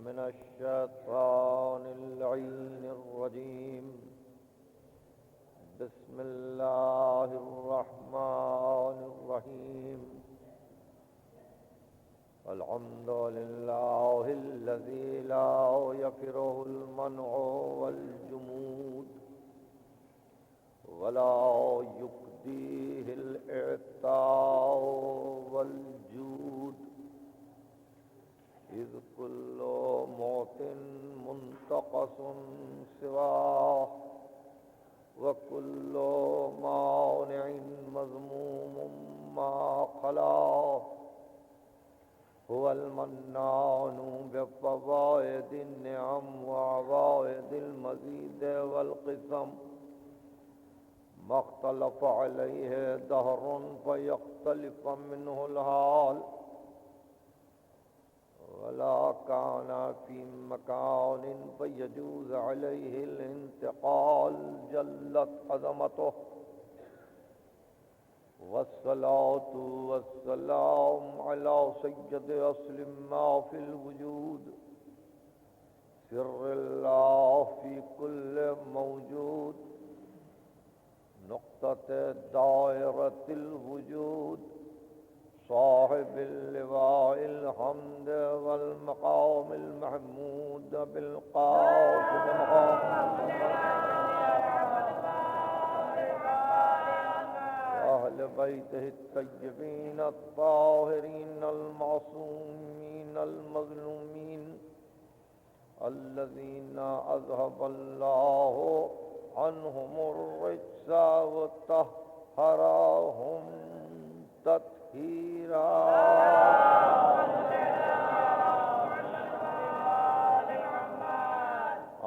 من الشيطان اللعين الرجيم. بسم الله الرحمن الرحيم. الحمد لله الذي لا يفره المنع والجمود ولا يقضيه الإعطاء والجود، إذ كل موت منتقص سواه وكل مانع مذموم ما خلاه. هو المنان بفوائد النعم وعوائد المزيد والقسم، ما اختلف عليه دهر فيختلف منه الحال، ولا كان في مكان فيجوز عليه الانتقال جلت عظمته. والصلاة والسلام على سيد أصل ما في الوجود، سر الله في كل موجود، نقطة دائرة الوجود، صاحب اللواء الحمد والمقام المحمود بالقاف مقام أهل بيته الطيبين الطاهرين المعصومين المظلومين الذين أذهب الله عنهم الرجس وطهرهم تطهيرا.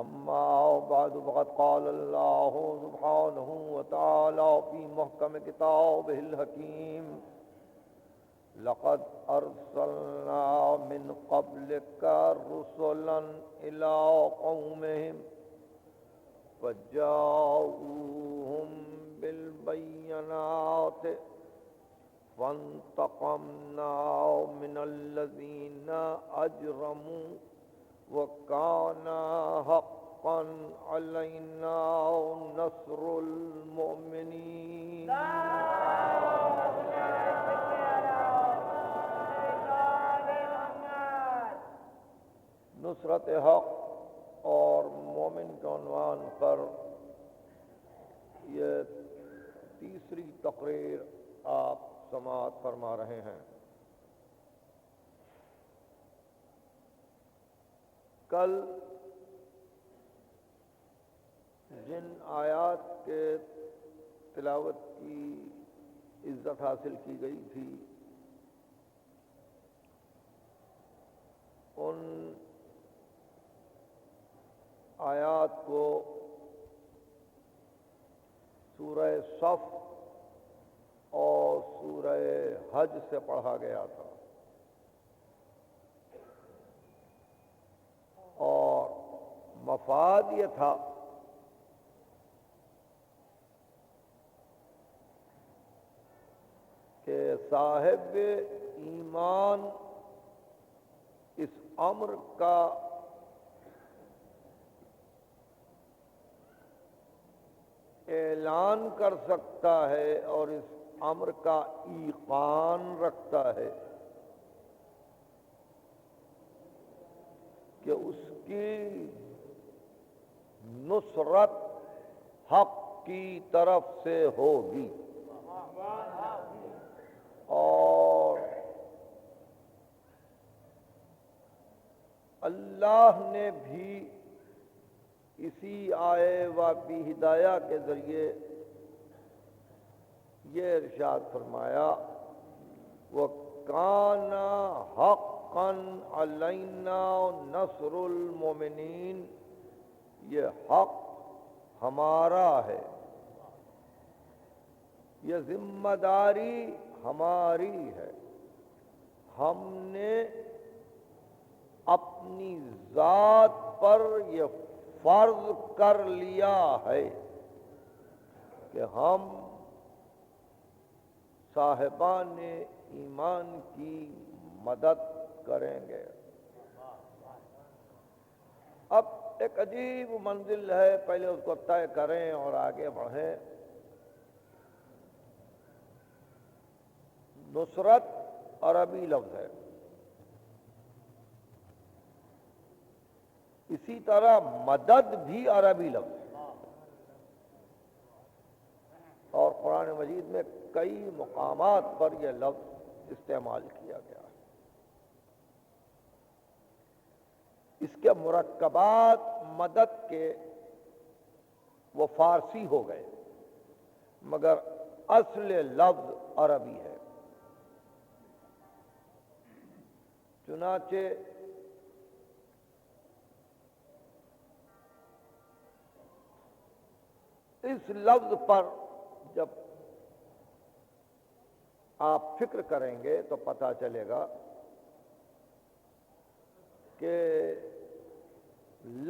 أما بعد فقد قال الله سبحانه وتعالى في محكم كتابه الحكيم: لقد أرسلنا من قبلك رسلا إلى قومهم فجاءوهم بالبينات فانتقمنا من الذين أجرموا وكان حقا علينا نصر المؤمنين. نصرت حق اور مومن کے عنوان پر یہ تیسری تقریر آپ سماعت فرما رہے ہیں. کل جن آیات کے تلاوت کی عزت حاصل کی گئی تھی ان آیات کو سورہ صف اور سورہ حج سے پڑھا گیا تھا، اور مفاد یہ تھا کہ صاحب ایمان اس امر کا اعلان کر سکتا ہے اور اس امر کا ایقان رکھتا ہے کہ اس کی نصرت حق کی طرف سے ہوگی، اور اللہ نے بھی اسی آئے و بھی ہدایہ کے ذریعے یہ ارشاد فرمایا: وَكَانَ حَقًّا عَلَيْنَا نَصْرُ الْمُؤْمِنِينَ، یہ حق ہمارا ہے، یہ ذمہ داری ہماری ہے، ہم نے اپنی ذات پر یہ فرض کر لیا ہے کہ ہم صاحبان ایمان کی مدد کریں گے. اب ایک عجیب منزل ہے، پہلے اس کو طے کریں اور آگے بڑھیں۔ نصرت عربی لفظ ہے، اسی طرح مدد بھی عربی لفظ ہے، اور قرآن مجید میں کئی مقامات پر یہ لفظ استعمال کیا گیا ہے۔ اس کے مرکبات مدد کے وہ فارسی ہو گئے، مگر اصل لفظ عربی ہے۔ چنانچہ اس لفظ پر جب آپ فکر کریں گے تو پتہ چلے گا کہ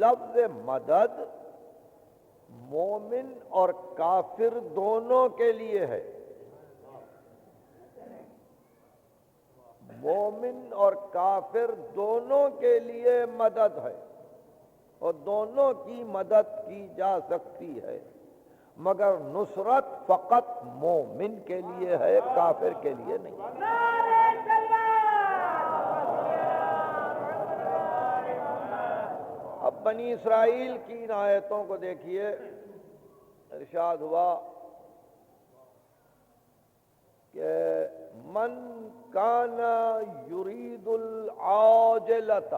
لفظ مدد مومن اور کافر دونوں کے لیے ہے۔ مومن اور کافر دونوں کے لیے مدد ہے، اور دونوں کی مدد کی جا سکتی ہے، مگر نصرت فقط مومن کے لیے ہے، کافر کے لیے نہیں۔ اب بنی اسرائیل کی ان آیتوں کو دیکھیے، ارشاد ہوا کہ من کان یرید العاجلۃ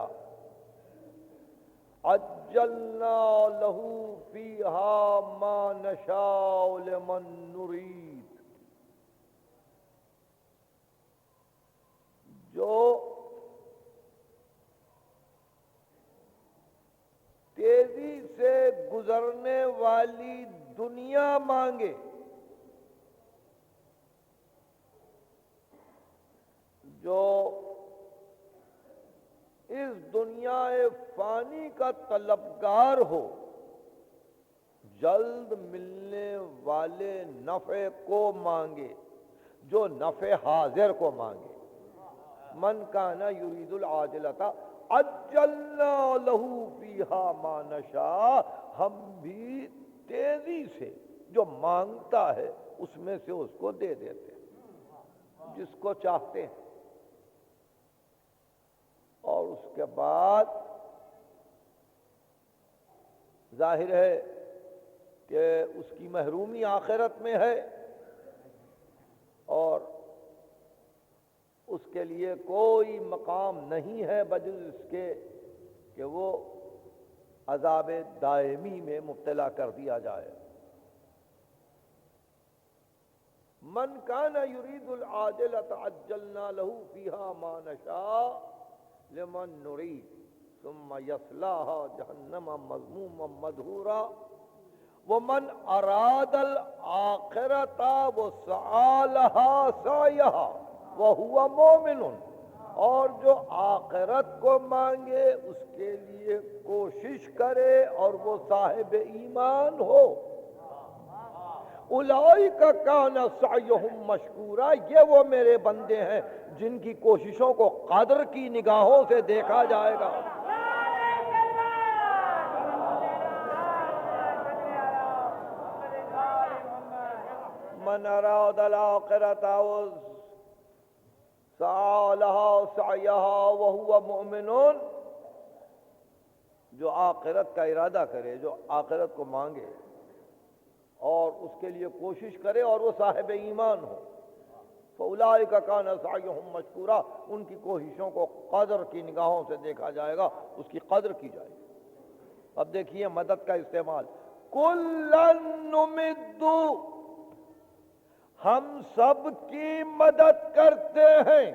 عجلنا لہ فیہا ما نشاء لمن نرید۔ جو تیزی سے گزرنے والی دنیا مانگے، جو اس دنیا فانی کا طلبگار ہو، جلد ملنے والے نفع کو مانگے، جو نفع حاضر کو مانگے۔ من کان یرید العاجلۃ عجلنا لہ فیہا ما نشاء، ہم بھی تیزی سے جو مانگتا ہے اس میں سے اس کو دے دیتے ہیں، جس کو چاہتے ہیں۔ اور اس کے بعد ظاہر ہے کہ اس کی محرومی آخرت میں ہے، اور اس کے لیے کوئی مقام نہیں ہے بجز اس کے کہ وہ عذاب دائمی میں مبتلا کر دیا جائے۔ من کان یرید العاجلۃ عجلنا لہ فیہا ما نشاء لمن نرید ثم یصلاھا جہنم مذموما مدحورا ومن اراد الآخرۃ وسعی لھا سعیھا وہو مومن، اور جو آخرت کو مانگے اس کے لیے کوشش کرے اور وہ صاحب ایمان ہو۔ اولئک کان سعیہم مشکورا، یہ وہ میرے بندے ہیں جن کی کوششوں کو قدر کی نگاہوں سے دیکھا جائے گا۔ من اراد الآخرۃ سعی لھا سعیھا وہو مؤمن، جو آخرت کا ارادہ کرے، جو آخرت کو مانگے اور اس کے لیے کوشش کرے اور وہ صاحب ایمان ہو، فاولئک کان سعیہم مشکورا، ان کی کوششوں کو قدر کی نگاہوں سے دیکھا جائے گا، اس کی قدر کی جائے گی۔ اب دیکھیے مدد کا استعمال، کلن نمد، ہم سب کی مدد کرتے ہیں،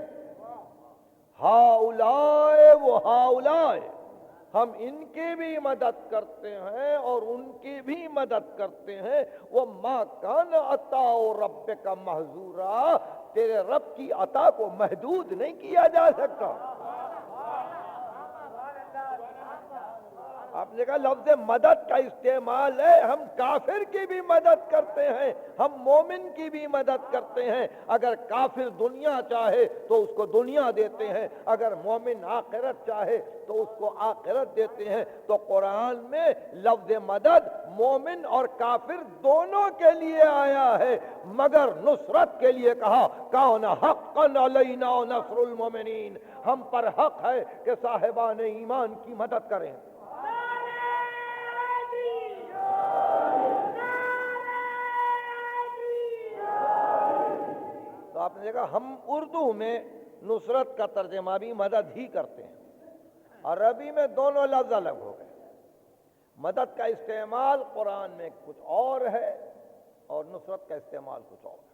ہؤلاء و ہؤلاء، ہم ان کی بھی مدد کرتے ہیں اور ان کی بھی مدد کرتے ہیں۔ وَمَا كَانَ عَطَاءُ رَبِّكَ مَحْظُورًا، تیرے رب کی عطا کو محدود نہیں کیا جا سکتا۔ آپ نے کہا لفظ مدد کا استعمال ہے، ہم کافر کی بھی مدد کرتے ہیں، ہم مومن کی بھی مدد کرتے ہیں۔ اگر کافر دنیا چاہے تو اس کو دنیا دیتے ہیں، اگر مومن آخرت چاہے تو اس کو آخرت دیتے ہیں۔ تو قرآن میں لفظ مدد مومن اور کافر دونوں کے لیے آیا ہے، مگر نصرت کے لیے کہا کان حقا علینا نصر المومنین، ہم پر حق ہے کہ صاحبان ایمان کی مدد کریں۔ تو آپ نے دیکھا ہم اردو میں نصرت کا ترجمہ بھی مدد ہی کرتے ہیں، عربی میں دونوں لفظ الگ ہو گئے۔ مدد کا استعمال قرآن میں کچھ اور ہے اور نصرت کا استعمال کچھ اور ہے۔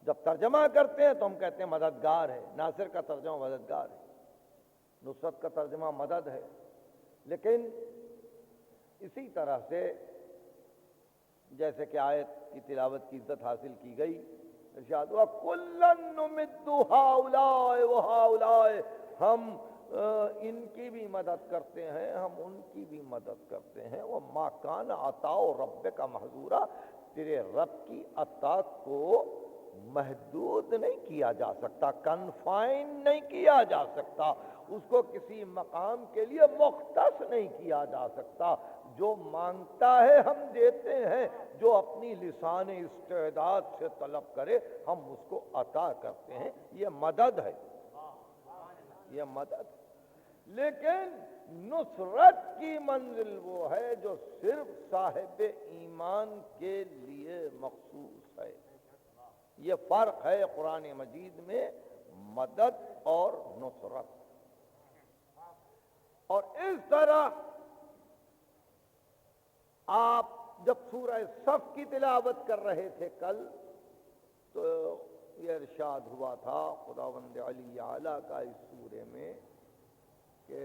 جب ترجمہ کرتے ہیں تو ہم کہتے ہیں مددگار ہے، ناصر کا ترجمہ مددگار ہے، نصرت کا ترجمہ مدد ہے۔ لیکن اسی طرح سے جیسے کہ آیت کی تلاوت کی عزت حاصل کی گئی، ارشاد ہوا کُلًّا نُمِدُّ ہؤلاء وہؤلاء، ہم ان کی بھی مدد کرتے ہیں، ہم ان کی بھی مدد کرتے ہیں۔ وَمَا كَانَ عَطَاءُ رَبِّكَ مَحْظُورًا، تیرے رب کی عطا کو محدود نہیں کیا جا سکتا، کنفائن نہیں کیا جا سکتا، اس کو کسی مقام کے لیے مختص نہیں کیا جا سکتا۔ جو مانگتا ہے ہم دیتے ہیں، جو اپنی لسان استعداد سے طلب کرے ہم اس کو عطا کرتے ہیں۔ یہ مدد ہے، یہ مدد۔ لیکن نصرت کی منزل وہ ہے جو صرف صاحب ایمان کے لیے مخصوص ہے۔ یہ فرق ہے قرآن مجید میں مدد اور نصرت۔ اور اس طرح آپ جب سورہ صف کی تلاوت کر رہے تھے کل، تو یہ ارشاد ہوا تھا خداوند علی اعلیٰ کا اس سورے میں کہ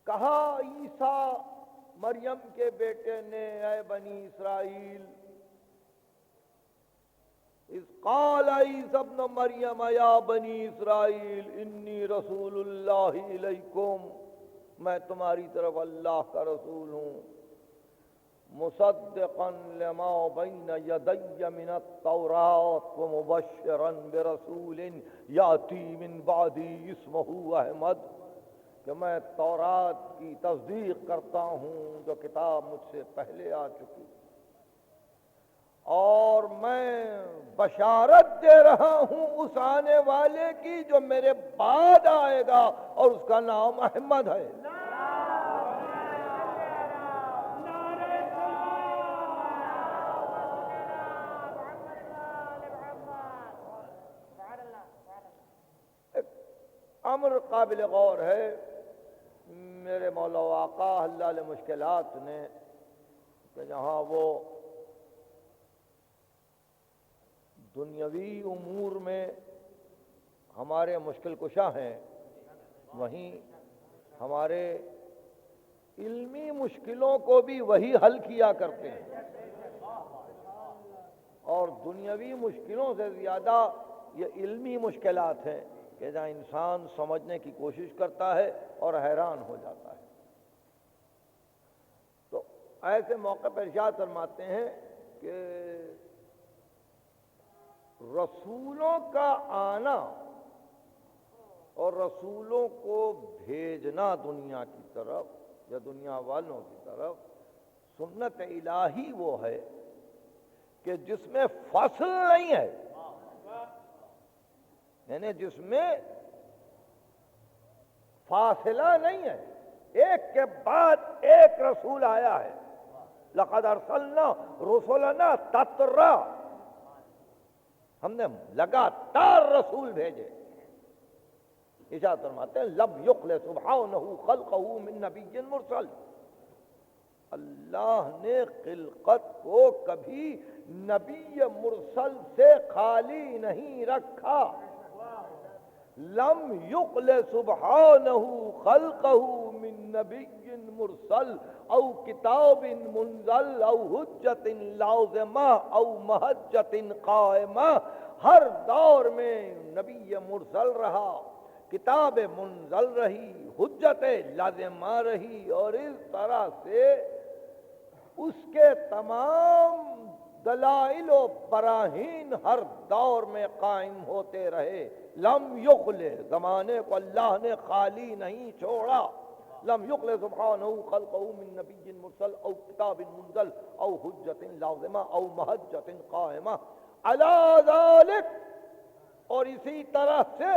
کہا عیسیٰ مریم کے بیٹے نے اے بنی اسرائیل، اذ قال عیسی ابن مریم یا بنی اسرائیل انی رسول اللہ الیکم، میں تمہاری طرف اللہ کا رسول ہوں، مصدقا لما بین یدی من التوراۃ ومبشرا برسول یاتی من بعدی اسمہ احمد، کہ میں تورات کی تصدیق کرتا ہوں جو کتاب مجھ سے پہلے آ چکی، اور میں بشارت دے رہا ہوں اس آنے والے کی جو میرے بعد آئے گا اور اس کا نام احمد ہے۔ امر قابل غور ہے، میرے مولا و آقا حلال مشکلات نے، کہ جہاں وہ دنیاوی امور میں ہمارے مشکل کشا ہیں، وہیں ہمارے علمی مشکلوں کو بھی وہی حل کیا کرتے ہیں، اور دنیاوی مشکلوں سے زیادہ یہ علمی مشکلات ہیں کہ جہاں انسان سمجھنے کی کوشش کرتا ہے اور حیران ہو جاتا ہے۔ تو ایسے موقع پر ارشاد فرماتے ہیں کہ رسولوں کا آنا اور رسولوں کو بھیجنا دنیا کی طرف یا دنیا والوں کی طرف سنت الہی وہ ہے کہ جس میں فصل نہیں ہے، یعنی جس میں فاصلہ نہیں ہے، ایک کے بعد ایک رسول آیا ہے۔ لقد ارسلنا رسلنا تترا، ہم نے لگاتار رسول بھیجے۔ ارشاد فرماتے ہیں لم یخل سبحانہ خلقہ من نبی مرسل، اللہ نے خلقت کو کبھی نبی مرسل سے خالی نہیں رکھا۔ لم یخل سبحانہ خلقہ من نبی مرسل او کتاب منزل او حجت لازمہ او محجت قائمہ، ہر دور میں نبی مرسل رہا، کتاب منزل رہی، حجت لازمہ رہی، اور اس طرح سے اس کے تمام دلائل و براہین ہر دور میں قائم ہوتے رہے۔ لم یخلے، زمانے کو اللہ نے خالی نہیں چھوڑا۔ لم یخلے سبحانہ خلقہ من نبی مرسل او کتاب منزل او حجت لازمہ او محجت قائمہ علی ذالک، اور اسی طرح سے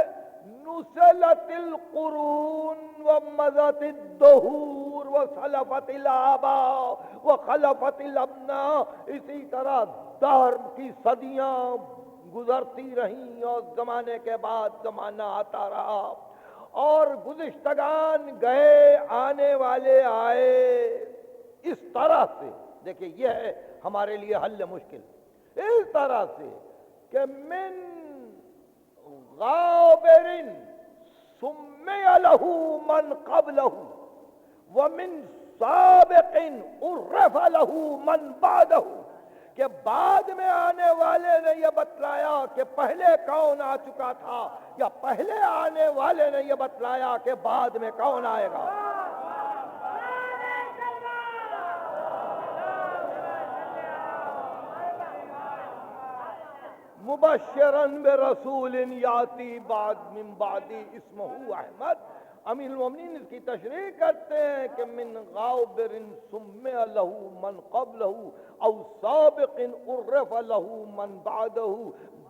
نسلت القرون ومضت الدہور وسلفت الآباء وخلفت الابناء، اسی طرح دہر کی صدیاں گزرتی رہیں اور زمانے کے بعد زمانہ آتا رہا، اور گزشتگان گئے، آنے والے آئے۔ اس طرح سے دیکھیں، یہ ہے ہمارے لیے حل مشکل، اس طرح سے کہ من غابر سمی له من قبلہ ومن سابق عرف له من بعدہ، کہ بعد میں آنے والے نے یہ بتلایا کہ پہلے کون آ چکا تھا، یا پہلے آنے والے نے یہ بتلایا کہ بعد میں کون آئے گا۔ مبشراً برسول یاتی بعد من بعدی اسمہ احمد۔ امیر المومنین اس کی تشریح کرتے ہیں کہ من غابر سمی له من قبلہ او سابق عرف له من بعدہ،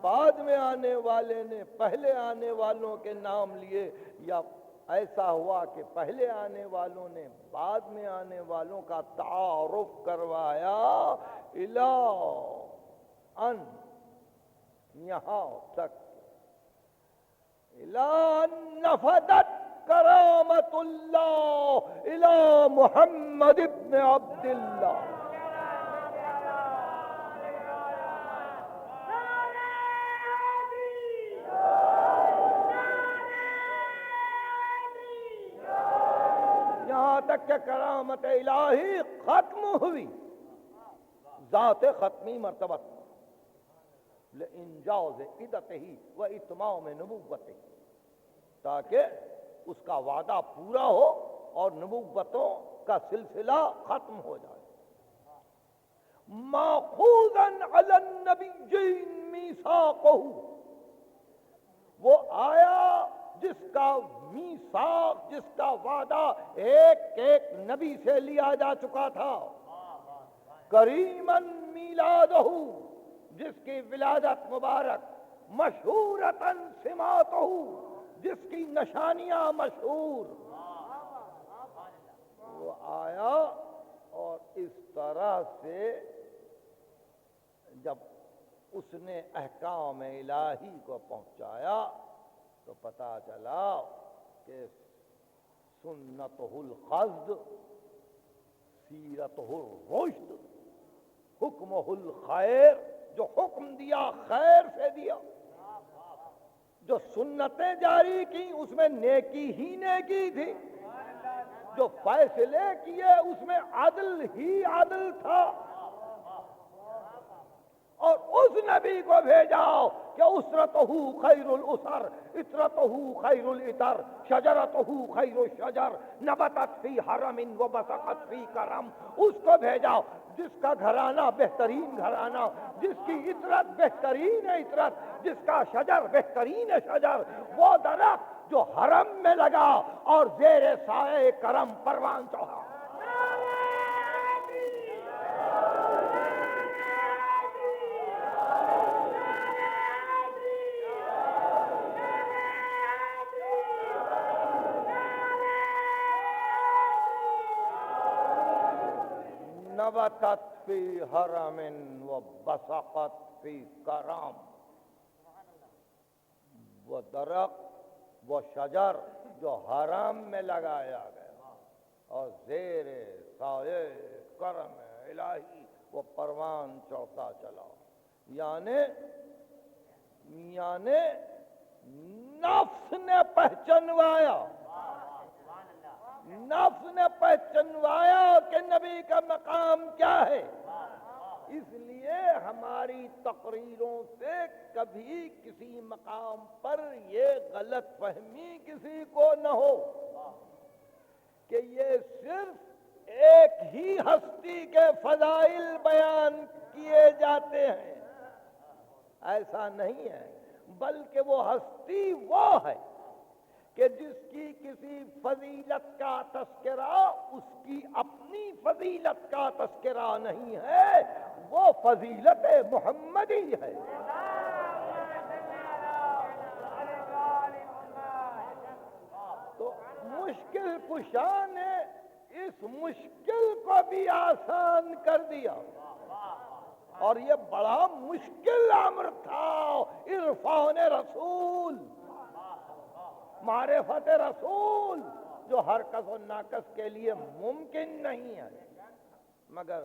بعد میں آنے والے نے پہلے آنے والوں کے نام لیے، یا ایسا ہوا کہ پہلے آنے والوں نے بعد میں آنے والوں کا تعارف کروایا، الی ان، یہاں تک، الی نفدت کرامت اللہ الی محمد ابن عبداللہ۔ یہاں تک کہ کرامت الہی ختم ہوئی، ذات ختمی مرتبہ لانجاز عدتہ و اتمام نبوتہ، تاکہ اس کا وعدہ پورا ہو اور نبوتوں کا سلسلہ ختم ہو جائے۔ ماخوذا علی النبیین میثاقہ، وہ آیا جس کا میثاق، جس کا وعدہ ایک ایک نبی سے لیا جا چکا تھا۔ کریماً میلادہ، جس کی ولادت مبارک، مشہورتاً سماتہ، جس کی نشانیاں مشہور، وہ آیا، اور اس طرح سے جب اس نے احکام الہی کو پہنچایا تو پتہ چلا کہ سنتہ الخض، سیرتہ الرشد، حکمہ الخیر، جو حکم دیا خیر سے دیا، جو سنتیں جاری کی اس میں نیکی ہی نیکی تھی، جو فیصلے کیے اس میں عدل ہی عدل تھا، اور اس نبی کو بھیجاؤ کہ اسرتہ خیر الاسر، اطرتہ خیر العطر، شجرتہ خیر الشجر، نبتت فی حرم وبسقت فی کرم، اس کو بھیجاؤ جس کا گھرانہ بہترین گھرانہ، جس کی عطرت بہترین عطرت، جس کا شجر بہترین شجر، وہ درخت جو حرم میں لگا اور زیر سایہ کرم پروان چڑھا۔ نبتت فی حرم وبسقت فی کرم، وہ درخت، وہ شجر جو حرم میں لگایا گیا اور زیر سایہ کرم الہی وہ پروان چڑھتا چلا، یعنی نفس نے پہچنوایا، نفس نے پہچنوایا کہ نبی کا مقام کیا ہے، اس لیے ہماری تقریروں سے کبھی کسی مقام پر یہ غلط فہمی کسی کو نہ ہو کہ یہ صرف ایک ہی ہستی کے فضائل بیان کیے جاتے ہیں، ایسا نہیں ہے، بلکہ وہ ہستی وہ ہے کہ جس کی کسی فضیلت کا تذکرہ اس کی اپنی فضیلت کا تذکرہ نہیں ہے، وہ فضیلت محمدی ہے۔ تو مشکل کشا نے اس مشکل کو بھی آسان کر دیا، اور یہ بڑا مشکل امر تھا، عرفان رسول، معرفت رسول، جو ہر کس و ناکس کے لیے ممکن نہیں ہے۔ مگر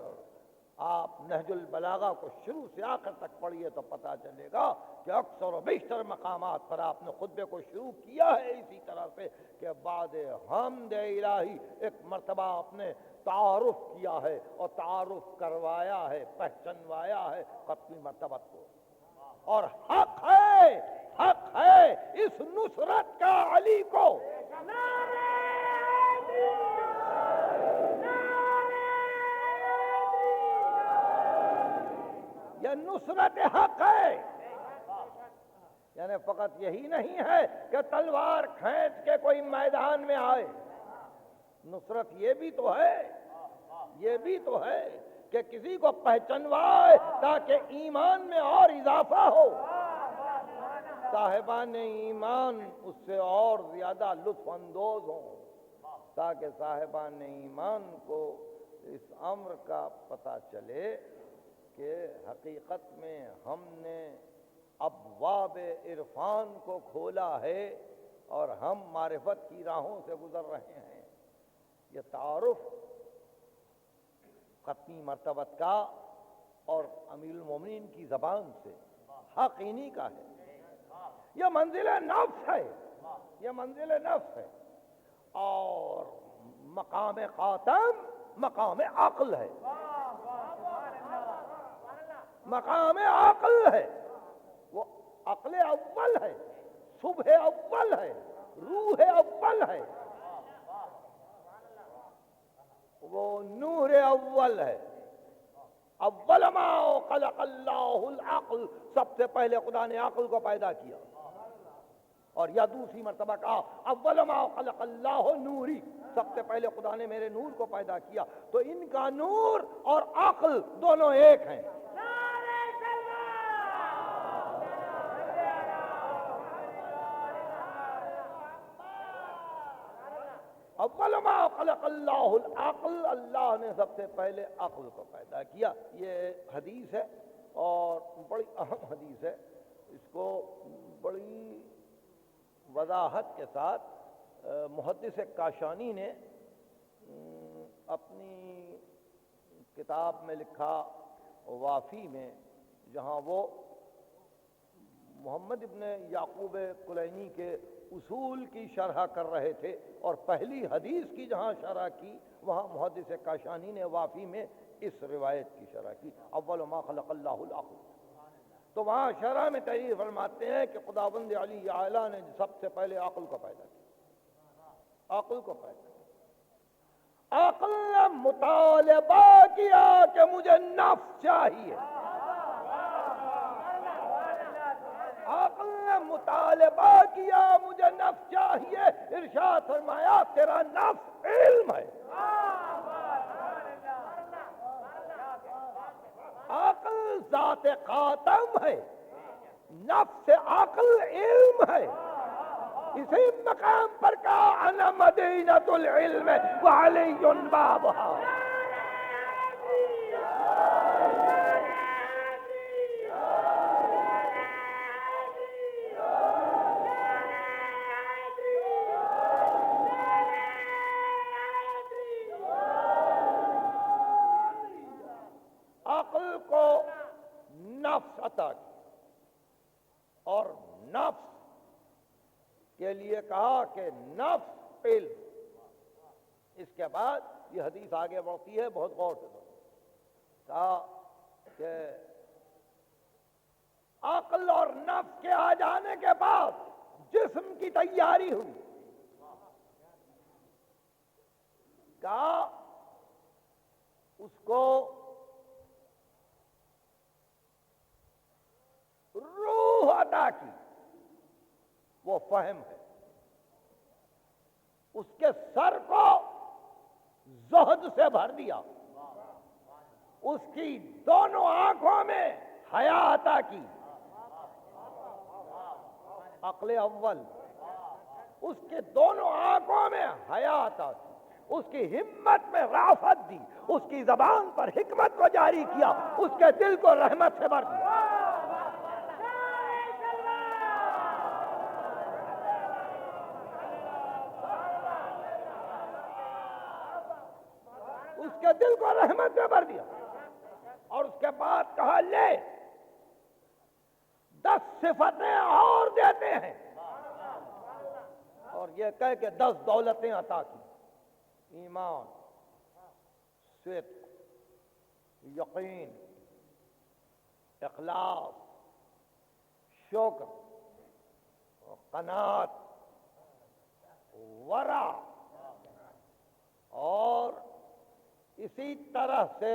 آپ نہج البلاغہ کو شروع سے آخر تک پڑھیے تو پتہ چلے گا کہ اکثر و بیشتر مقامات پر آپ نے خطبے کو شروع کیا ہے اسی طرح سے کہ بعد حمد الہی ایک مرتبہ آپ نے تعارف کیا ہے اور تعارف کروایا ہے، پہچنوایا ہے اپنی مرتبت کو، اور حق ہے اس نصرت کا علی کو۔ یہ نصرت حق ہے، یعنی فقط یہی نہیں ہے کہ تلوار کھینچ کے کوئی میدان میں آئے، نصرت یہ بھی تو ہے کہ کسی کو پہچنوائے تاکہ ایمان میں اور اضافہ ہو، صاحبان ایمان اس سے اور زیادہ لطف اندوز ہوں، تاکہ صاحبان ایمان کو اس امر کا پتہ چلے کہ حقیقت میں ہم نے ابواب عرفان کو کھولا ہے اور ہم معرفت کی راہوں سے گزر رہے ہیں۔ یہ تعارف ختمی مرتبت کا اور امیر المومنین کی زبان سے حق انہی کا ہے، یہ منزل نفس ہے، اور مقام خاتم مقام عقل ہے، مقام عقل ہے، وہ عقل اول ہے، صبح اول ہے، روح اول ہے، وہ نور اول ہے۔ اول ما خلق اللہ العقل، سب سے پہلے خدا نے عقل کو پیدا کیا، اور یا دوسری مرتبہ کہا اول ما خلق اللہ نوری، سب سے پہلے خدا نے میرے نور کو پیدا کیا، تو ان کا نور اور عقل دونوں ایک ہیں۔ اول ما خلق اللہ العقل، اللہ نے سب سے پہلے عقل کو پیدا کیا۔ یہ حدیث ہے اور بڑی اہم حدیث ہے، اس کو بڑی وضاحت کے ساتھ محدث کاشانی نے اپنی کتاب میں لکھا وافی میں، جہاں وہ محمد ابن یعقوب کلینی کے اصول کی شرح کر رہے تھے، اور پہلی حدیث کی جہاں شرح کی وہاں محدث کاشانی نے وافی میں اس روایت کی شرح کی، اول ما خلق اللہ العقل۔ تو وہاں شرح میں تحریر فرماتے ہیں کہ خداوند علی اعلیٰ نے سب سے پہلے عقل کو پیدا کیا، عقل کو پیدا کیا۔ عقل نے مطالبہ کیا کہ مجھے نفس چاہیے، عقل نے مطالبہ کیا مجھے نفس چاہیے، ارشاد فرمایا تیرا نفس علم ہے۔ عقل ذات خاتم ہے، نفس عقل علم ہے، اسی مقام پر کہا انا مدینۃ العلم وعلی بابھا۔ عقل کو نفس عطا کی، اور نفس کے لیے کہا کہ نفس علم۔ اس کے بعد یہ حدیث آگے بڑھتی ہے، بہت غور سے کہا کہ عقل اور نفس کے آ جانے کے بعد جسم کی تیاری ہوئی. کہا اس کو روح عطا کی، وہ فہم ہے. اس کے سر کو زہد سے بھر دیا، اس کی دونوں آنکھوں میں حیا عطا کی. عقل اول، اس کے دونوں آنکھوں میں حیا عطا کی، اس کی ہمت میں رافت دی، اس کی زبان پر حکمت کو جاری کیا، اس کے دل کو رحمت سے بھر دیا. اس کے دل کو رحمت سے بھر دیا. اور اس کے بعد کہا لے 10 صفتیں اور دیتے ہیں، اور یہ کہہ کے 10 دولتیں عطا کی: ایمان، صدق، یقین، اخلاص، شکر، قناعت، ورع، اور اسی طرح سے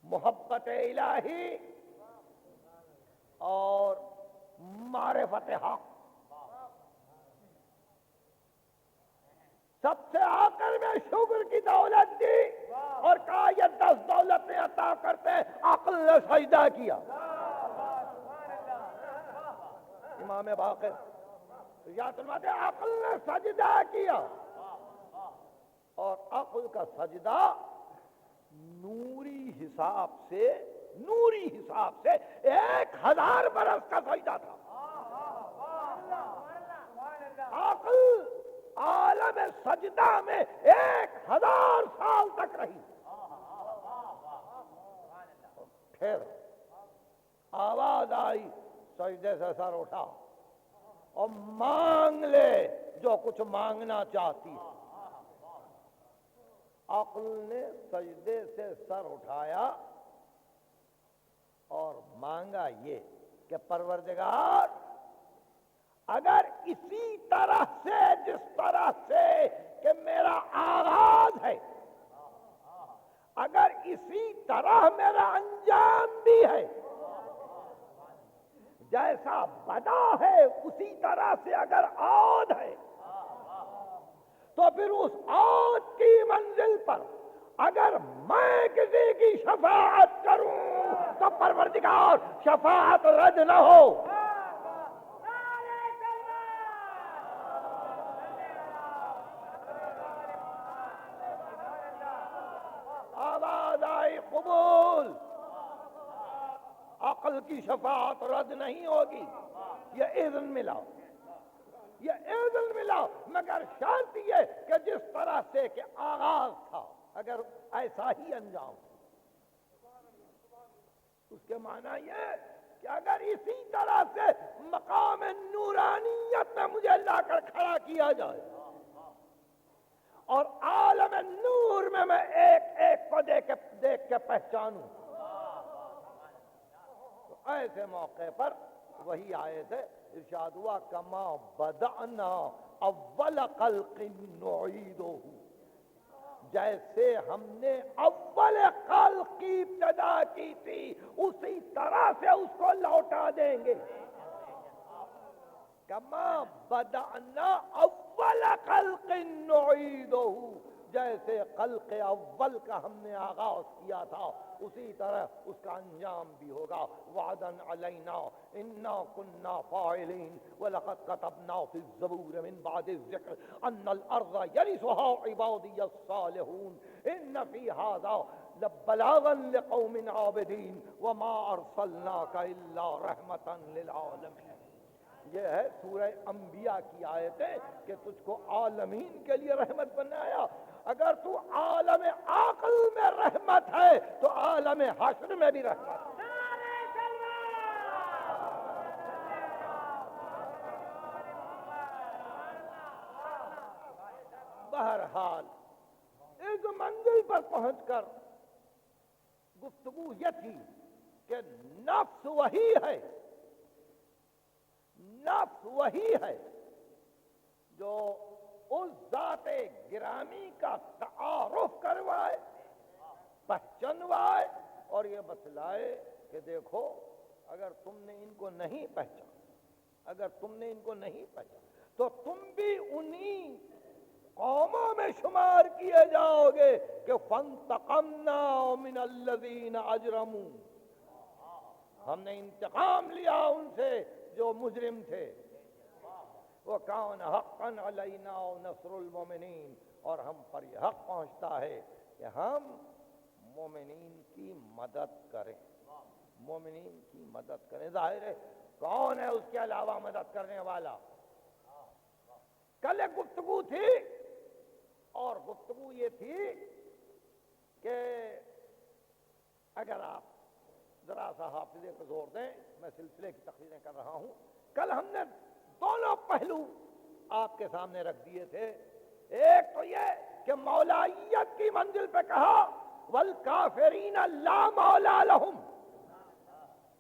محبت الہی اور معرفت حق. سب سے آخر میں شکر کی دولت دی اور کہا یہ 10 دولتیں عطا کرتے ہیں. عقل نے سجدہ کیا. امام باقر یاد فرماتے ہیں عقل نے سجدہ کیا، اور عقل کا سجدہ نوری حساب سے 1000 برس کا سجدہ تھا. عقل عالم سجدہ میں 1000 سال تک رہی. پھر آواز آئی، سجدے سے سر اٹھا اور مانگ لے جو کچھ مانگنا چاہتی. عقل نے سجدے سے سر اٹھایا اور مانگا یہ کہ پروردگار، اگر اسی طرح سے جس طرح سے کہ میرا آغاز ہے، اگر اسی طرح میرا انجام بھی ہے، جیسا بدا ہے اسی طرح سے اگر عود ہے، تو پھر اس عود کی منزل پر اگر میں کسی کی شفاعت کروں تو پروردگار شفاعت رد نہ ہو. آواز آئی قبول. عقل کی شفاعت رد نہیں ہوگی. یہ اذن ملا، مگر شرط یہ کہ جس طرح سے کہ آغاز تھا اگر ایسا ہی انجام. اس کے معنی یہ کہ اگر اسی طرح سے مقام نورانیت میں مجھے لا کر کھڑا کیا جائے اور عالم نور میں ایک ایک کو دیکھ کے پہچانوں، تو ایسے موقع پر وہی آیت ہے، ارشاد ہوا کما بدأنا اول خلق نعیدہ، جیسے ہم نے اول خلق کی ابتدا کی تھی اسی طرح سے اس کو لوٹا دیں گے. کما بدأنا اول خلق نعیدہ، جیسے خلق اول کا ہم نے آغاز کیا تھا اسی طرح اس کا انجام بھی ہوگا. وعدن علینا انا کنا فاعلین ولقد كتبنا في الزبور من بعد الذکر ان الارض يرثها عبادی الصالحون ان في هذا لبلاغا لقوم عابدین وما ارسلناک الا رحمتا للعالمین. یہ ہے سورہ انبیاء کی آیت ہے کہ تجھ کو عالمین کے لیے رحمت بنایا. اگر تو عالم عقل میں رحمت ہے تو عالم حشر میں بھی رحمت ہے. بہرحال اس منزل پر پہنچ کر گفتگو یہ تھی کہ نفس وہی ہے، نفس وہی ہے جو اس ذات گرامی کا تعارف کروائے، پہچانوائے اور یہ بتلائے کہ دیکھو اگر تم نے ان کو نہیں پہچانا، اگر تم نے ان کو نہیں پہچانا تو تم بھی انہی قوموں میں شمار کیے جاؤ گے کہ فَانْتَقَمْنَا مِنَ الَّذِينَ أَجْرَمُوا، ہم نے انتقام لیا ان سے جو مجرم تھے، وَكَانَ حَقًّا عَلَيْنَا نَصْرُ الْمُؤْمِنِينَ، اور ہم پر یہ حق پہنچتا ہے کہ ہم مومنین کی مدد کریں، مومنین کی مدد کریں۔ ظاہر ہے کون ہے اس کے علاوہ مدد کرنے والا؟ کل ایک گفتگو تھی اور گفتگو یہ تھی کہ اگر آپ ذرا سا حافظے کو زور دیں، میں سلسلے کی تقریریں کر رہا ہوں، کل ہم نے دونوں پہلو آپ کے سامنے رکھ دیے تھے۔ ایک تو یہ کہ مولائیت کی منزل پہ کہا والکافرین لا مولا لہم،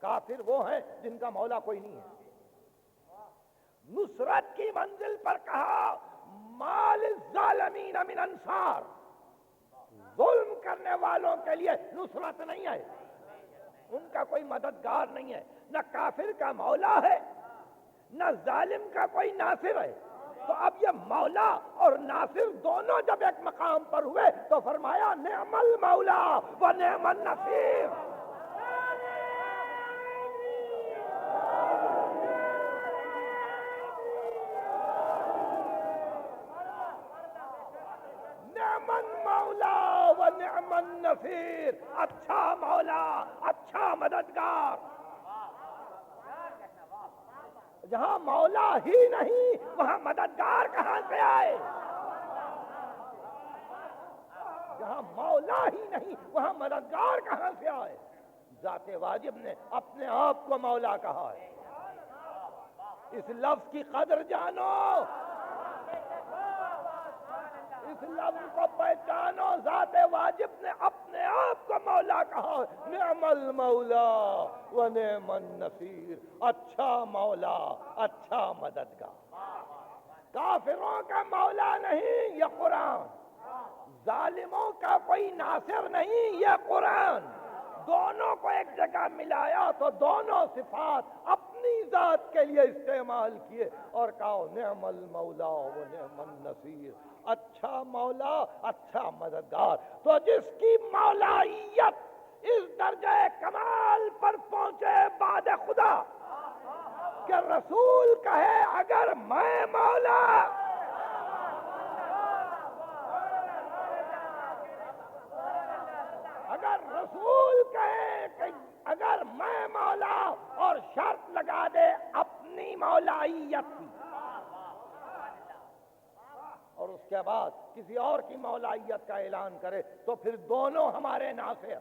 کافر وہ ہیں جن کا مولا کوئی نہیں ہے۔ نصرت کی منزل پر کہا مال الظالمین من انصار، ظلم کرنے والوں کے لیے نصرت نہیں ہے، ان کا کوئی مددگار نہیں ہے، نہ کافر کا مولا ہے نہ ظالم کا کوئی ناصر ہے۔ تو اب یہ مولا اور ناصر دونوں جب ایک مقام پر ہوئے تو فرمایا نعم المولا و نعم النصیر۔ نعم المولا و نعم النصیر، اچھا مولا، اچھا مددگار۔ جہاں مولا ہی نہیں وہاں مددگار کہاں سے آئے؟ جہاں مولا ہی نہیں وہاں مددگار کہاں سے آئے؟ ذات واجب نے اپنے آپ کو مولا کہا ہے۔ اس لفظ کی قدر جانو، اس لفظ کو پہچانو۔ ذات واجب نے اپنے آپ کو مولا کہا ہے۔ نعم المولا و نعم النصیر، اچھا مولا، اچھا مددگار۔ کافروں کا مولا نہیں یہ قرآن، ظالموں کا کوئی ناصر نہیں یہ قرآن۔ دونوں کو ایک جگہ ملایا تو دونوں صفات اپنی ذات کے لیے استعمال کیے اور کہا نعم المولا و نعم النصیر، اچھا مولا، اچھا مددگار۔ تو جس کی مولائیت اس درجہ کمال پر پہنچے بعد خدا کہ رسول کہے اگر میں مولا، اگر رسول کہے کہ اگر میں مولا اور شرط لگا دے اپنی مولائیت کی، اور اس کے بعد کسی اور کی مولائیت کا اعلان کرے تو پھر دونوں ہمارے ناصر۔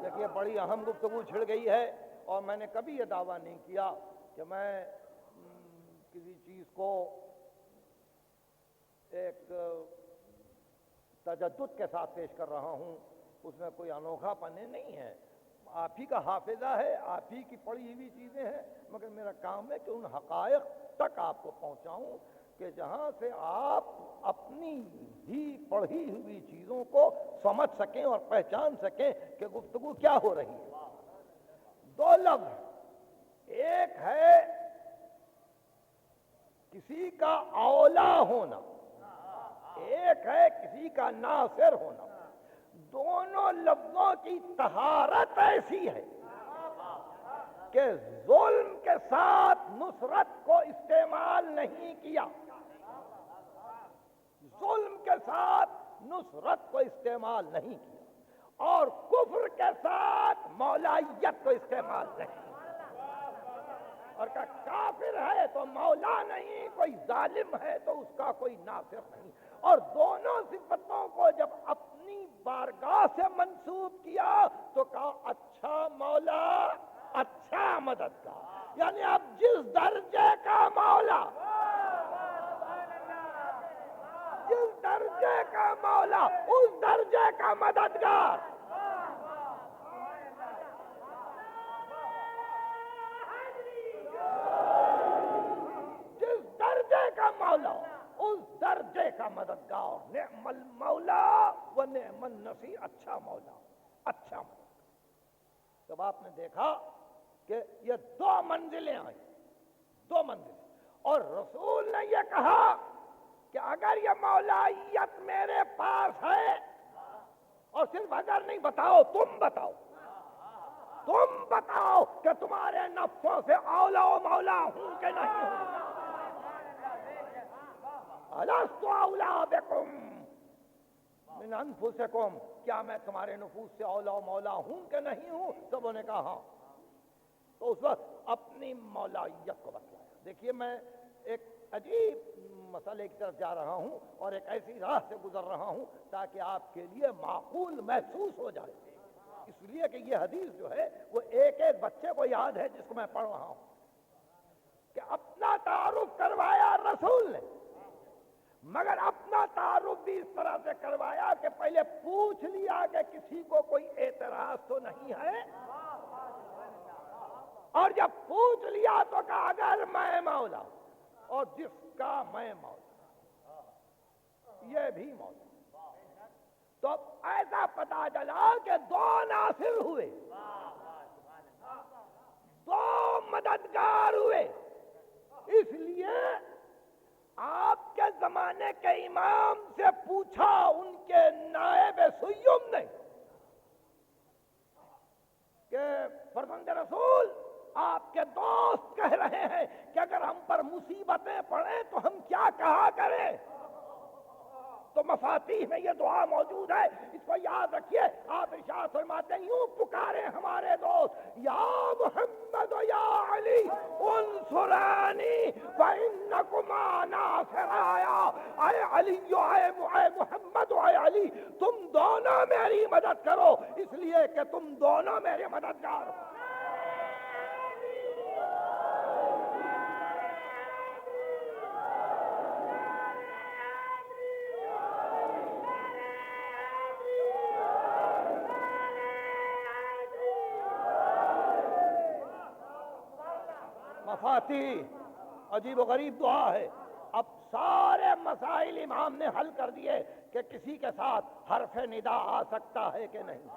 دیکھیے بڑی اہم گفتگو چھڑ گئی ہے اور میں نے کبھی یہ دعویٰ نہیں کیا کہ میں کسی چیز کو ایک تجدد کے ساتھ پیش کر رہا ہوں، اس میں کوئی انوکھا پن نہیں ہے۔ آپ ہی کا حافظہ ہے، آپ ہی کی پڑھی ہوئی چیزیں ہیں، مگر میرا کام ہے کہ ان حقائق تک آپ کو پہنچاؤں کہ جہاں سے آپ اپنی ہی پڑھی ہوئی چیزوں کو سمجھ سکیں اور پہچان سکیں کہ گفتگو کیا ہو رہی ہے۔ دو لفظ، ایک ہے کسی کا اولا ہونا، ایک ہے کسی کا ناصر ہونا۔ دونوں لفظوں کی طہارت ایسی ہے کہ ظلم کے ساتھ نصرت کو استعمال نہیں کیا، ظلم کے ساتھ نصرت کو استعمال نہیں کیا، اور کفر کے ساتھ مولائیت کو استعمال نہیں کیا، اور کہ کافر ہے تو مولا نہیں، کوئی ظالم ہے تو اس کا کوئی ناصر نہیں۔ اور دونوں صفتوں کو جب اپنی بارگاہ سے منسوب کیا تو کہا اچھا مولا، اچھا مددگار۔ یعنی اب جس درجے کا مولا، مولا اس درجے کا مددگار، جس درجے کا مولا اس درجے کا مددگار، نعم المولا و نعم النصیر، اچھا مولا اچھا مولا۔ جب آپ نے دیکھا کہ یہ دو منزلیں آئیں، دو منزلیں، اور رسول نے یہ کہا کہ اگر یہ مولائیت میرے پاس ہے، اور صرف اگر نہیں، بتاؤ، تم بتاؤ، تم بتاؤ کہ تمہارے نفسوں سے اولا و مولا ہوں کہ نہیں ہوں؟ الست اولا بکم من انفسکم، کیا میں تمہارے نفوس سے اولا و مولا ہوں کہ نہیں ہوں؟ سبوں نے کہا ہاں۔ تو اس وقت اپنی مولائیت کو بتلایا۔ دیکھیے میں ایک عجیب مسئلے کی طرف جا رہا ہوں اور ایک ایسی راہ سے گزر رہا ہوں تاکہ آپ کے لیے معقول محسوس ہو جائے، اس لیے کہ یہ حدیث جو ہے وہ ایک ایک بچے کو یاد ہے جس کو میں پڑھ رہا ہوں، کہ اپنا تعارف کروایا رسول نے، مگر اپنا تعارف بھی اس طرح سے کروایا کہ پہلے پوچھ لیا کہ کسی کو کوئی اعتراض تو نہیں ہے، اور جب پوچھ لیا تو کہا اگر میں مولا اور جس کا میں مولا یہ بھی مولا، تو ایسا پتا چلا کہ دو ناصر ہوئے، دو مددگار ہوئے۔ اس لیے آپ کے زمانے کے امام سے پوچھا ان کے نائب سیم نے کہ فرزند رسول، آپ کے دوست کہہ رہے ہیں کہ اگر ہم پر مصیبتیں پڑیں تو ہم کیا کہا کریں؟ تو مفاتیح میں یہ دعا موجود ہے، اس کو یاد رکھیے۔ آپ ارشاد فرماتے ہیں یوں پکارے ہمارے دوست، یا محمد و یا علی انصرانی فإنکما ناصرایا، اے علی اے محمد و اے علی، تم دونوں میری مدد کرو، اس لیے کہ تم دونوں میرے مددگار ہو۔ مفاتیح عجیب و غریب دعا ہے۔ اب سارے مسائل امام نے حل کر دیے کہ کسی کے ساتھ حرف ندا آ سکتا ہے کہ نہیں،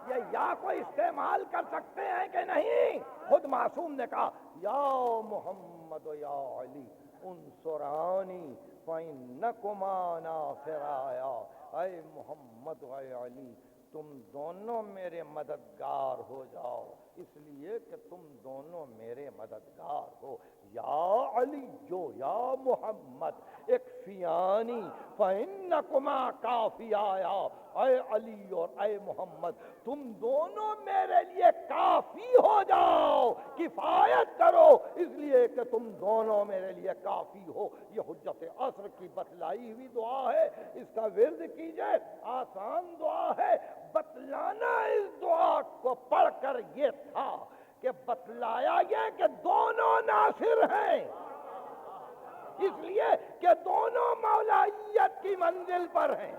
یہ یا کوئی استعمال کر سکتے ہیں کہ نہیں۔ خود معصوم نے کہا یا محمد و یا علی انصرانی فإنکما ناصرایا، اے محمد و اے علی تم دونوں میرے مددگار ہو جاؤ، اس لیے کہ تم دونوں میرے مددگار ہو۔ یا علی جو یا محمد اکفیانی فإنکما کافیایا، اے علی اور اے محمد تم دونوں میرے لیے کافی ہو جاؤ، کفایت کرو، اس لیے کہ تم دونوں میرے لیے کافی ہو۔ یہ حجت عصر کی بتلائی ہوئی دعا ہے، اس کا ورد کیجئے، آسان دعا ہے۔ بتلانا اس دعا کو پڑھ کر یہ تھا کہ بتلایا یہ کہ دونوں ناصر ہیں، اس لیے کہ دونوں مولائیت کی منزل پر ہیں۔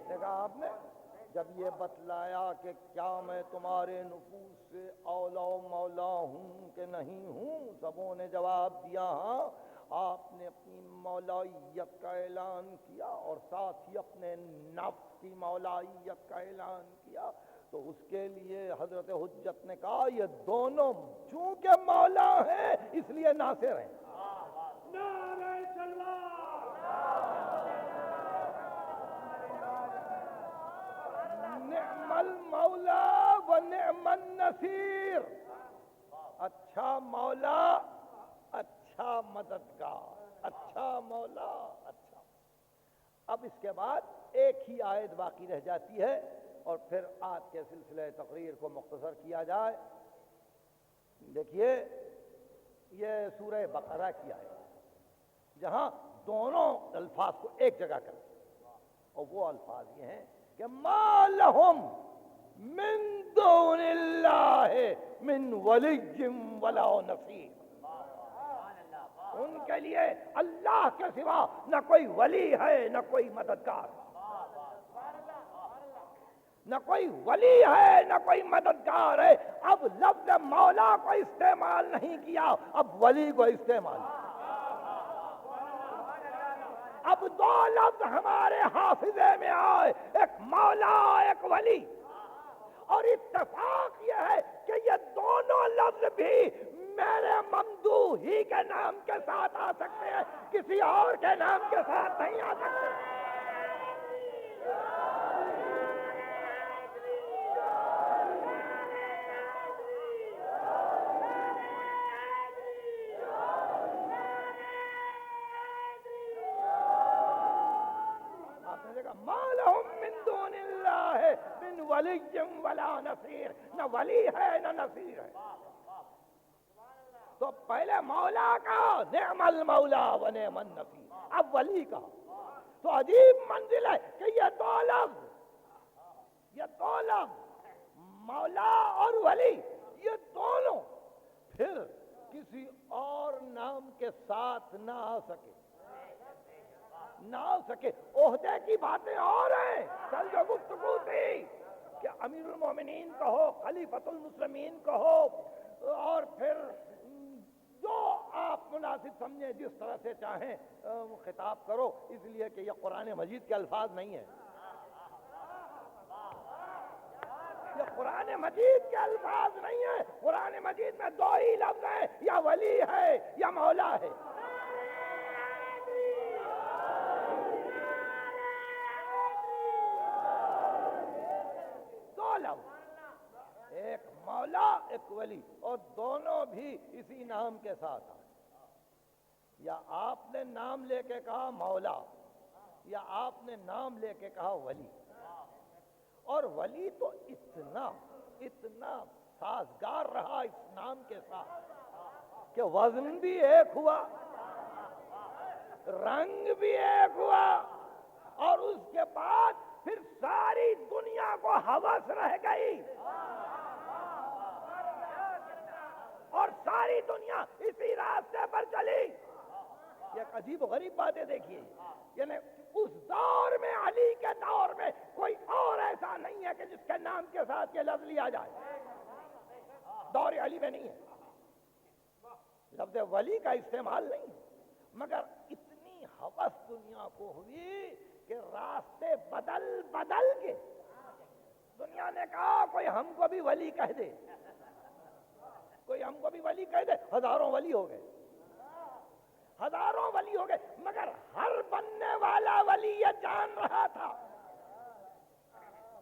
دیکھا آپ نے، جب یہ بتلایا کہ کیا میں تمہارے نفوس سے اولا و مولا ہوں کہ نہیں ہوں، سبوں نے جواب دیا ہاں۔ آپ نے اپنی مولائیت کا اعلان کیا اور ساتھ ہی اپنے نفس کی مولائیت کا اعلان کیا، تو اس کے لیے حضرت حجت نے کہا یہ دونوں چونکہ مولا ہیں اس لیے ناصر ہیں۔ نعرہ نعم المولا و نعم النصیر، اچھا مولا اچھا مددگار، اچھا مولا اچھا۔ اب اس کے بعد ایک ہی آیت باقی رہ جاتی ہے اور پھر آج کے سلسلہ تقریر کو مختصر کیا جائے۔ دیکھیے یہ سورہ بقرہ کی آیت جہاں دونوں الفاظ کو ایک جگہ کرتے ہیں، اور وہ الفاظ یہ ہیں کہ ما لہم من دون اللہ من ولی ولا نصیر، ان کے لیے اللہ کے سوا نہ کوئی ولی ہے نہ کوئی مددگار، نہ کوئی ولی ہے نہ کوئی مددگار ہے۔ اب لفظ مولا کو استعمال نہیں کیا، اب ولی کو استعمال کیا۔ اب دو لفظ ہمارے حافظے میں آئے، ایک مولا ایک ولی، اور اتفاق یہ ہے کہ یہ دونوں لفظ بھی میرے ممدوح ہی کے نام کے ساتھ آ سکتے ہیں، کسی اور کے نام کے ساتھ نہیں آ سکتے۔ ما لهم من دون اللہ من ولی ولا نصیر، نہ ولی ہے نہ نصیر ہے۔ تو پہلے مولا کا نعم المولا و نعم النصیر، اب ولی کا۔ تو عجیب منزل ہے کہ یہ دو لفظ مولا اور ولی، یہ دونوں پھر کسی اور نام کے ساتھ نہ آ سکے، نہ آ سکے۔ عہدے کی باتیں اور ہیں، کل جو گفتگو تھی کہ امیر المومنین کہو، خلیفۃ المسلمین کہو، اور پھر جو آپ مناسب سمجھیں جس طرح سے چاہیں خطاب کرو، اس لیے کہ یہ قرآن مجید کے الفاظ نہیں ہیں، یہ قرآن مجید کے الفاظ نہیں ہیں۔ قرآن مجید میں دو ہی لفظ ہیں، یا ولی ہے یا مولا ہے۔ ایک مولا ایک ولی، اور دونوں بھی اسی نام کے ساتھ آئے۔ یا آپ نے نام لے کے کہا مولا، یا آپ نے نام لے کے کہا ولی۔ اور ولی تو اتنا سازگار رہا اس نام کے ساتھ کہ وزن بھی ایک ہوا، رنگ بھی ایک ہوا، اور اس کے بعد پھر ساری دنیا کو ہوس رہ گئی، اور ساری دنیا اسی راستے پر چلی۔ یہ عجیب و غریب باتیں دیکھیے، یعنی اس دور میں، علی کے دور میں، کوئی اور ایسا نہیں ہے کہ جس کے نام کے ساتھ یہ لفظ لیا جائے، دور علی میں نہیں ہے، لفظ ولی کا استعمال نہیں، مگر اتنی ہوس دنیا کو ہوئی کہ راستے بدل کے دنیا نے کہا کوئی ہم کو بھی ولی کہہ دے، کوئی ہم کو بھی ولی کہہ دے۔ ہزاروں ولی ہو گئے، مگر ہر بننے والا ولی یہ جان رہا تھا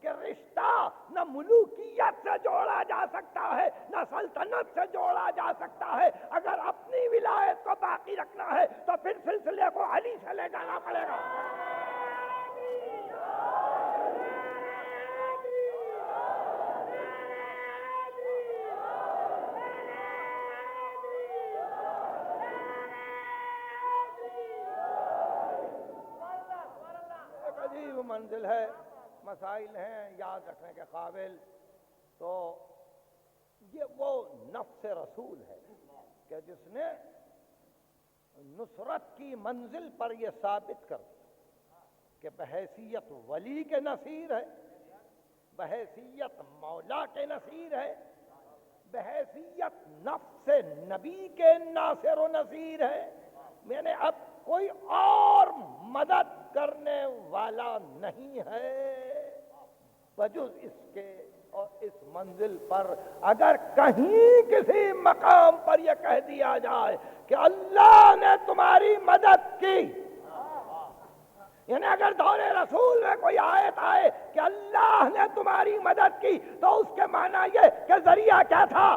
کہ رشتہ نہ ملوکیت سے جوڑا جا سکتا ہے، نہ سلطنت سے جوڑا جا سکتا ہے۔ اگر اپنی ولایت کو باقی رکھنا ہے تو پھر سلسلے کو علی سے لے جانا پڑے گا۔ منزل ہے، مسائل ہیں یاد رکھنے کے قابل۔ تو یہ وہ نفس رسول ہے کہ جس نے نصرت کی منزل پر یہ ثابت کر دیا کہ بحیثیت ولی کے نصیر ہے، بحیثیت مولا کے نصیر ہے، بحیثیت نفس نبی کے ناصر و نصیر ہے۔ میں نے اب کوئی اور مدد کرنے والا نہیں ہے بجز اس کے، اور اس منزل پر اگر کہیں کسی مقام پر یہ کہہ دیا جائے کہ اللہ نے تمہاری مدد کی، یعنی اگر دور رسول میں کوئی آیت آئے کہ اللہ نے تمہاری مدد کی، تو اس کے معنی یہ کہ ذریعہ کیا تھا؟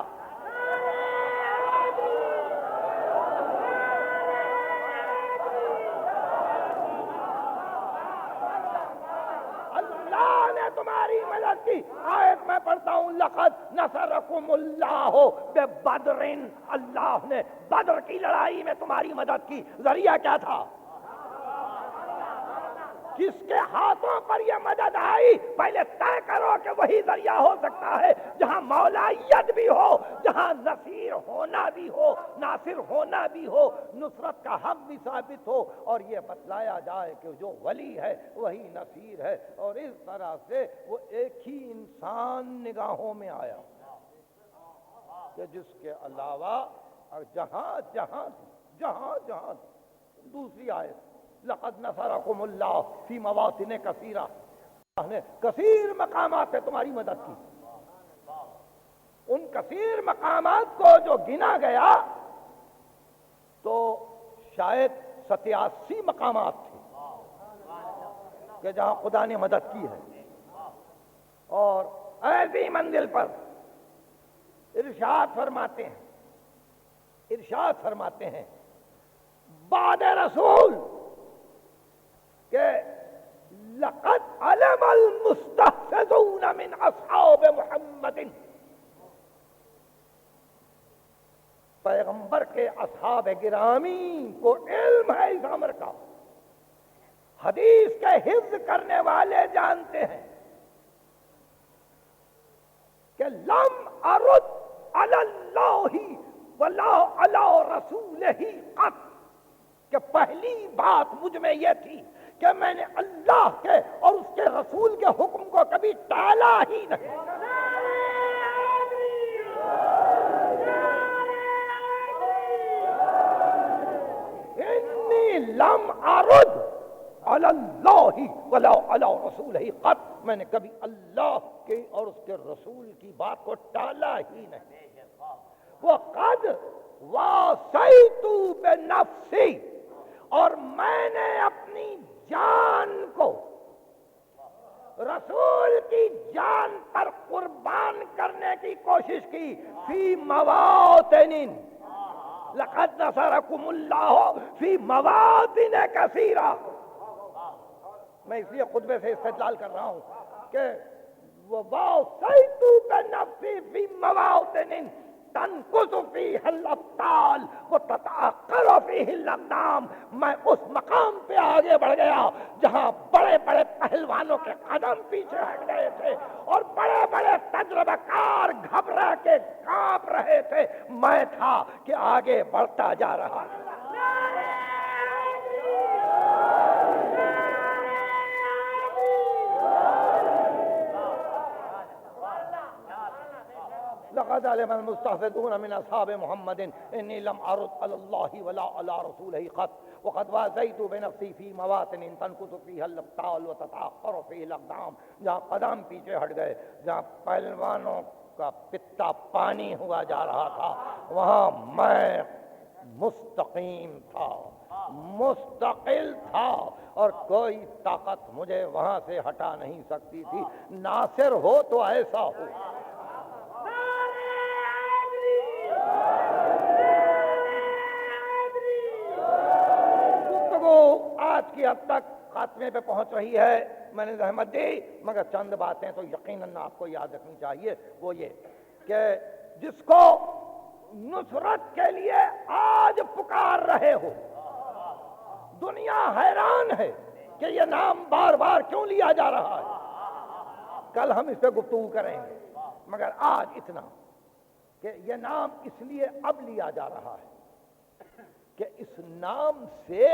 تمہاری مدد کی۔ آیت میں پڑھتا ہوں لقد نصرکم اللہ ببدر، اللہ نے بدر کی لڑائی میں تمہاری مدد کی۔ ذریعہ کیا تھا؟ کس کے ہاتھوں پر یہ مدد آئی پہلے طے کرو کہ وہی ذریعہ ہو سکتا ہے جہاں مولائیت بھی ہو، جہاں نصیر ہونا بھی ہو، ناصر ہونا بھی ہو، نصرت کا حق بھی ثابت ہو، اور یہ بتلایا جائے کہ جو ولی ہے وہی نصیر ہے۔ اور اس طرح سے وہ ایک ہی انسان نگاہوں میں آیا کہ جس کے علاوہ جہاں جہاں دوسری آیت لقد نصرکم اللہ فی مواطن کثیرہ، اللہ نے کثیر مقامات پہ تمہاری مدد کی۔ ان کثیر مقامات کو جو گنا گیا تو شاید 87 مقامات تھے کہ جہاں خدا نے مدد کی ہے۔ اور ایسی منزل پر ارشاد فرماتے ہیں بعد رسول کہ لقد علم المستحفظون من اصحاب محمد، پیغمبر کے اصحاب گرامی کو علم ہے اس امر کا، حدیث کے حفظ کرنے والے جانتے ہیں کہ لم ارد علی اللہ ولا علی رسولہ قط، کہ پہلی بات مجھ میں یہ تھی کہ میں نے اللہ کے اور اس کے رسول کے حکم کو کبھی ٹالا ہی نہیں۔ انی لم ارد علی اللہ ولا علی رسولہ قط، میں نے کبھی اللہ کے اور اس کے رسول کی بات کو ٹالا ہی نہیں۔ وقد واصیت بنفسی، اور میں نے اپنی جان کو رسول کی جان پر قربان کرنے کی کوشش کی، فی مواطن، لقد نصرکم اللہ فی مواطن کثیرہ۔ میں اس لیے خطبے سے استدلال کر رہا ہوں کہ وَوَاصَيْتُ بِنَفْسِي فِي مَوَاطِنٍ تَنْقُصُ فِيهَا الْأَبْطَالُ وَتَتَأَخَّرُ فِيهِ الْأَقْدَامُ، میں اس مقام پہ آگے بڑھ گیا جہاں بڑے بڑے پہلوانوں کے قدم پیچھے ہٹ گئے تھے اور بڑے بڑے تجربہ کار گھبرا کے کانپ رہے تھے، میں تھا کہ آگے بڑھتا جا رہا۔ لقد علم المستحفظون من اصحاب محمد انی لم ارد علی اللہ ولا علی رسولہ قط وقد واصیت بنفسی فی مواطن تنقص فیہا الابطال وتتأخر فیہ الاقدام، جہاں قدم پیچھے ہٹ گئے، جہاں پہلوانوں کا پتا پانی ہوا جا رہا تھا، وہاں میں مستقیم تھا، مستقل تھا، اور کوئی طاقت مجھے وہاں سے ہٹا نہیں سکتی تھی۔ ناصر ہو تو ایسا ہو۔ آج کی حد تک خاتمے پہ پہنچ رہی ہے، میں نے زحمت دی، مگر چند باتیں تو یقیناً آپ کو یاد رکھنی چاہیے، وہ یہ کہ جس کو نصرت کے لیے آج پکار رہے ہو، دنیا حیران ہے کہ یہ نام بار بار کیوں لیا جا رہا ہے، کل ہم اس پہ گفتگو کریں گے، مگر آج اتنا کہ یہ نام اس لیے اب لیا جا رہا ہے کہ اس نام سے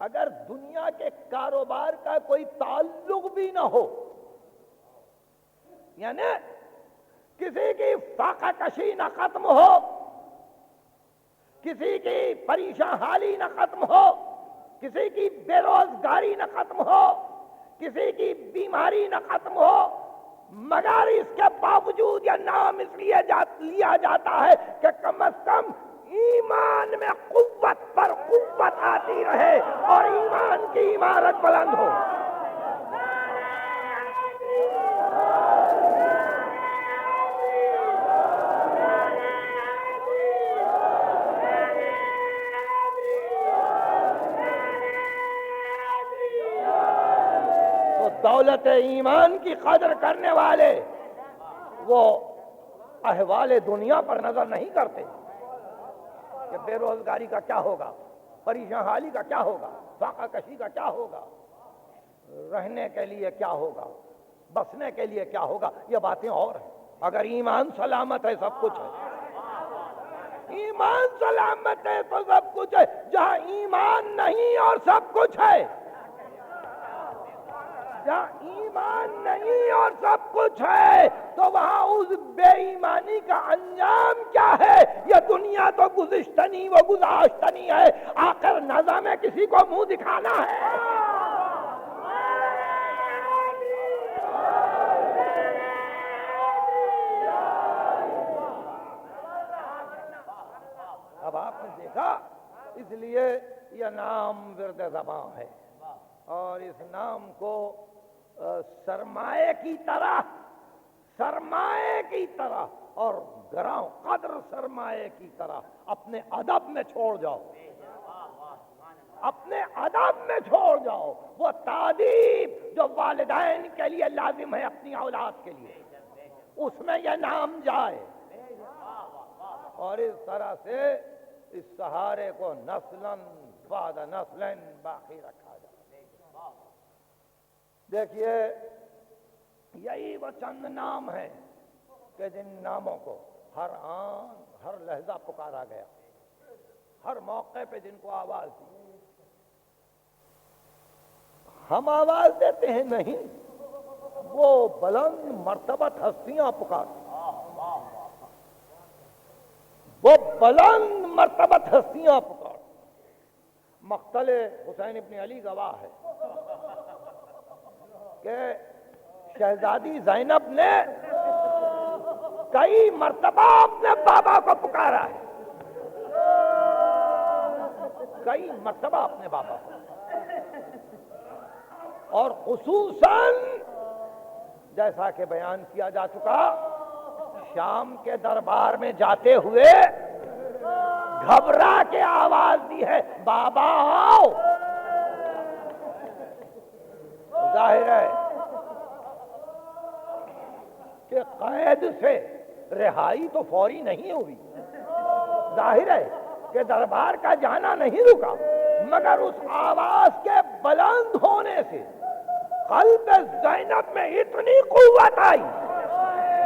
اگر دنیا کے کاروبار کا کوئی تعلق بھی نہ ہو، یعنی کسی کی فاقہ کشی نہ ختم ہو، کسی کی پریشان حالی نہ ختم ہو، کسی کی بے روزگاری نہ ختم ہو، کسی کی بیماری نہ ختم ہو، مگر اس کے باوجود یہ نام اس لیے لیا جاتا ہے کہ کم از کم ایمان میں قوت پر قوت آتی رہے اور ایمان کی عمارت بلند ہو۔ تو دولت ایمان کی قدر کرنے والے وہ احوال دنیا پر نظر نہیں کرتے کہ بے روزگاری کا کیا ہوگا، پریشان حالی کا کیا ہوگا، فاقہ کشی کا کیا ہوگا، رہنے کے لیے کیا ہوگا، بسنے کے لیے کیا ہوگا، یہ باتیں اور ہیں۔ اگر ایمان سلامت ہے سب کچھ ہے، ایمان سلامت ہے تو سب کچھ ہے۔ جہاں ایمان نہیں اور سب کچھ ہے، جہاں ایمان نہیں اور سب کچھ ہے، تو وہاں اس بے ایمانی کا انجام کیا ہے؟ یہ دنیا تو گزشتنی و گذاشتنی ہے، آخر نظر میں کسی کو منہ دکھانا ہے۔ اب آپ نے دیکھا، اس لیے یہ نام ورد زباں ہے، اور اس نام کو سرمایہ کی طرح اور گراں قدر سرمایہ کی طرح اپنے ادب میں چھوڑ جاؤ، اپنے ادب میں چھوڑ جاؤ، وہ تادیب جو والدین کے لیے لازم ہے اپنی اولاد کے لیے، اس میں یہ نام جائے، اور اس طرح سے اس سہارے کو نسلاً بعد نسلاً باقی رکھا جائے۔ دیکھیے، یہی وہ چند نام ہیں کہ جن ناموں کو ہر آن ہر لحظہ پکارا گیا، ہر موقع پہ جن کو آواز دی۔ ہم آواز دیتے ہیں نہیں، وہ بلند مرتبت ہستیاں پکارتی، وہ بلند مرتبت ہستیاں پکارتی۔ مقتل حسین ابن علی گواہ ہے کہ شہزادی زینب نے کئی مرتبہ اپنے بابا کو پکارا ہے، کئی مرتبہ اپنے بابا کو، اور خصوصاً جیسا کہ بیان کیا جا چکا، شام کے دربار میں جاتے ہوئے گھبرا کے آواز دی ہے، بابا آؤ۔ ظاہر ہے کہ قید سے رہائی تو فوری نہیں ہوئی، ظاہر ہے کہ دربار کا جانا نہیں رکا، مگر اس آواز کے بلند ہونے سے قلب زینب میں اتنی قوت آئی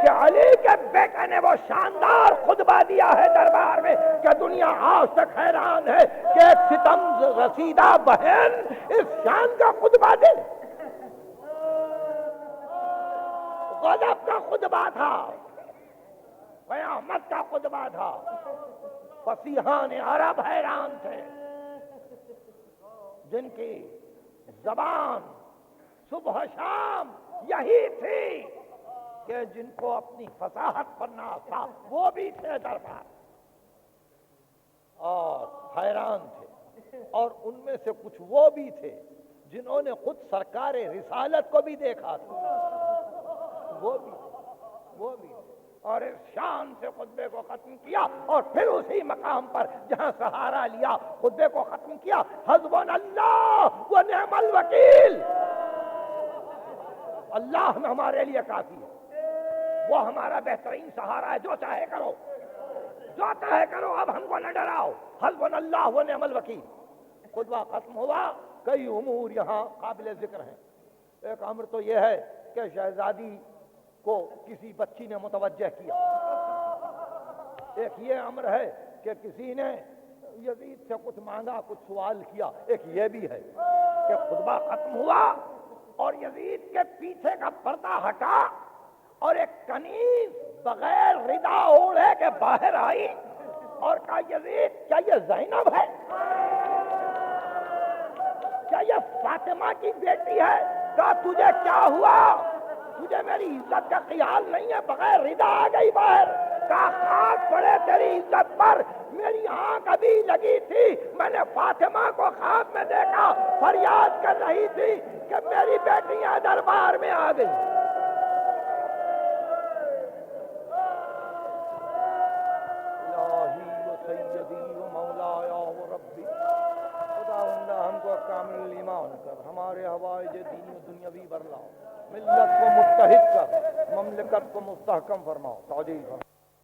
کہ علی کے بیٹے نے وہ شاندار خطبہ دیا ہے دربار میں کہ دنیا آج تک حیران ہے کہ ایک ستم رسیدہ بہن اس شان کا خطبہ دے۔ غضب کا خطبہ تھا، قیامت کا خطبہ تھا، فصیحان عرب حیران تھے، جن کی زبان صبح شام یہی تھی کہ جن کو اپنی فصاحت پر ناز تھا وہ بھی تھے دربار اور حیران تھے، اور ان میں سے کچھ وہ بھی تھے جنہوں نے خود سرکار رسالت کو بھی دیکھا تھا، وہ بھی اور اس شان سے خطبے کو ختم کیا، اور پھر اسی مقام پر جہاں سہارا لیا خطبے کو ختم کیا، حسبنا اللہ و نعم الوکیل، اللہ ہمارے لیے کافی ہے، وہ ہمارا بہترین سہارا ہے، جو چاہے کرو، جو چاہے کرو، اب ہم کو نہ ڈراؤ، حسبنا اللہ و نعم الوکیل۔ خطبہ ختم ہوا، کئی امور یہاں قابل ذکر ہیں۔ ایک امر تو یہ ہے کہ شہزادی کو کسی بچی نے متوجہ کیا، ایک یہ امر ہے کہ کسی نے یزید سے کچھ مانگا، کچھ سوال کیا، ایک یہ بھی ہے کہ خطبہ ختم ہوا اور یزید کے پیچھے کا پردہ ہٹا اور ایک کنیز بغیر ردا اوڑھے کے باہر آئی اور کہا، یزید کیا یہ زینب ہے؟ کیا یہ فاطمہ کی بیٹی ہے؟ کہا تجھے کیا ہوا؟ تجھے میری عزت کا خیال نہیں ہے؟ بغیر ردا آ گئی باہر۔ کہا خاک پڑے تیری عزت پر، میری آنکھ ابھی لگی تھی، میں نے فاطمہ کو خواب میں دیکھا، فریاد کر رہی تھی کہ میری بیٹیاں دربار میں آ گئی۔ الہی و سیدی و مولایا و ربی، خداوندہ ہم کو کامل ایمان کر، ہمارے حوائج دینی و دنیاوی برلاؤ، ملت کو متحد کر، مملکت کو مستحکم فرماؤ، تعجیل فرماؤ۔